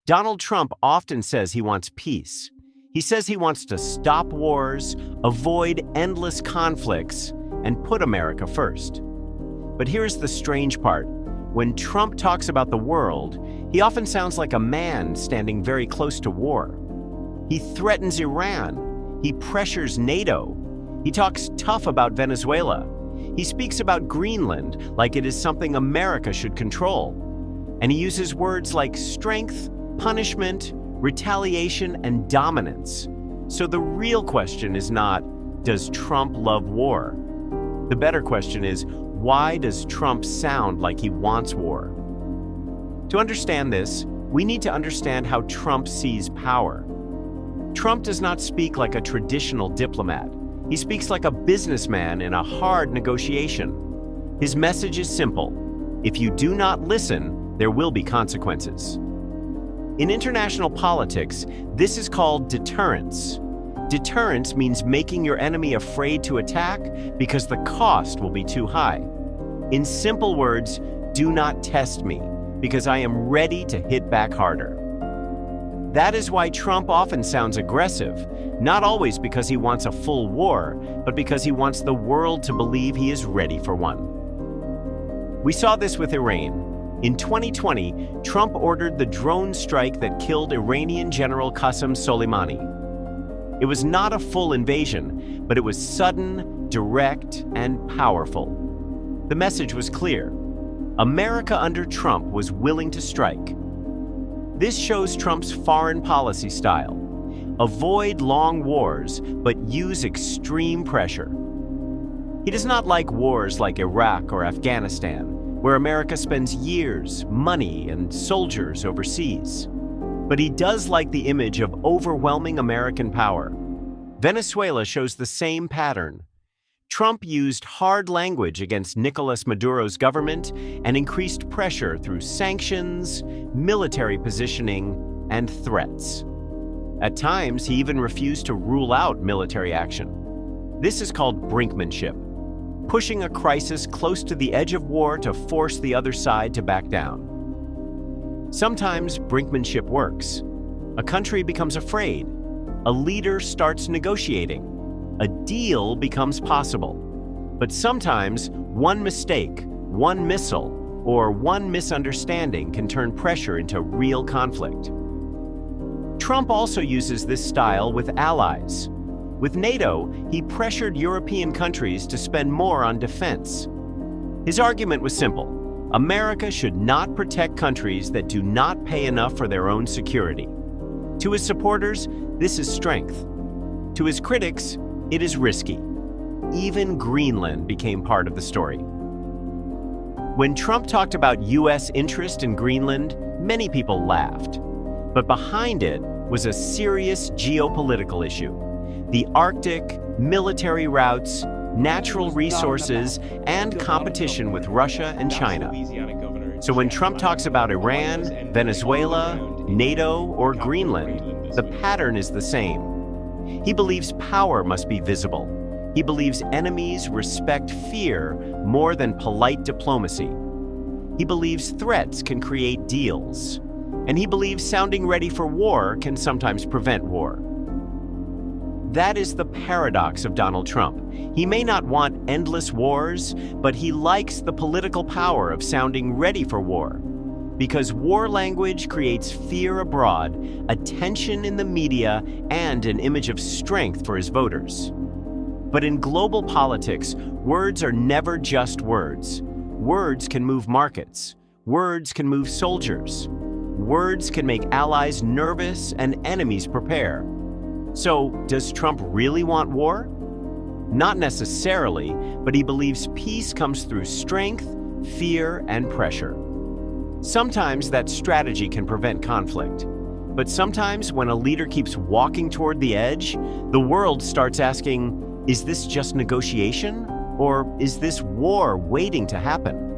Donald Trump often says he wants peace. He says he wants to stop wars, avoid endless conflicts, and put America first. But here's the strange part. When Trump talks about the world, he often sounds like a man standing very close to war. He threatens Iran. He pressures NATO. He talks tough about Venezuela. He speaks about Greenland like it is something America should control. And he uses words like strength, punishment, retaliation, and dominance. So the real question is not, does Trump love war? The better question is, why does Trump sound like he wants war? To understand this, we need to understand how Trump sees power. Trump does not speak like a traditional diplomat. He speaks like a businessman in a hard negotiation. His message is simple. If you do not listen, there will be consequences. In international politics, this is called deterrence. Deterrence means making your enemy afraid to attack because the cost will be too high. In simple words, do not test me because I am ready to hit back harder. That is why Trump often sounds aggressive, not always because he wants a full war, but because he wants the world to believe he is ready for one. We saw this with Iran. In 2020, Trump ordered the drone strike that killed Iranian General Qasem Soleimani. It was not a full invasion, but it was sudden, direct, and powerful. The message was clear. America under Trump was willing to strike. This shows Trump's foreign policy style. Avoid long wars, but use extreme pressure. He does not like wars like Iraq or Afghanistan, where America spends years, money, and soldiers overseas. But he does like the image of overwhelming American power. Venezuela shows the same pattern. Trump used hard language against Nicolas Maduro's government and increased pressure through sanctions, military positioning, and threats. At times, he even refused to rule out military action. This is called brinkmanship, pushing a crisis close to the edge of war to force the other side to back down. Sometimes brinkmanship works. A country becomes afraid. A leader starts negotiating. A deal becomes possible. But sometimes one mistake, one missile, or one misunderstanding can turn pressure into real conflict. Trump also uses this style with allies. With NATO, he pressured European countries to spend more on defense. His argument was simple. America should not protect countries that do not pay enough for their own security. To his supporters, this is strength. To his critics, it is risky. Even Greenland became part of the story. When Trump talked about U.S. interest in Greenland, many people laughed. But behind it was a serious geopolitical issue. The Arctic, military routes, natural resources, and competition with Russia and China. So when Trump talks about Iran, Venezuela, NATO, or Greenland, the pattern is the same. He believes power must be visible. He believes enemies respect fear more than polite diplomacy. He believes threats can create deals. And he believes sounding ready for war can sometimes prevent war. That is the paradox of Donald Trump. He may not want endless wars, but he likes the political power of sounding ready for war. Because war language creates fear abroad, a tension in the media, and an image of strength for his voters. But in global politics, words are never just words. Words can move markets. Words can move soldiers. Words can make allies nervous and enemies prepare. So, does Trump really want war? Not necessarily, but he believes peace comes through strength, fear, and pressure. Sometimes that strategy can prevent conflict. But sometimes when a leader keeps walking toward the edge, the world starts asking, is this just negotiation? Or is this war waiting to happen?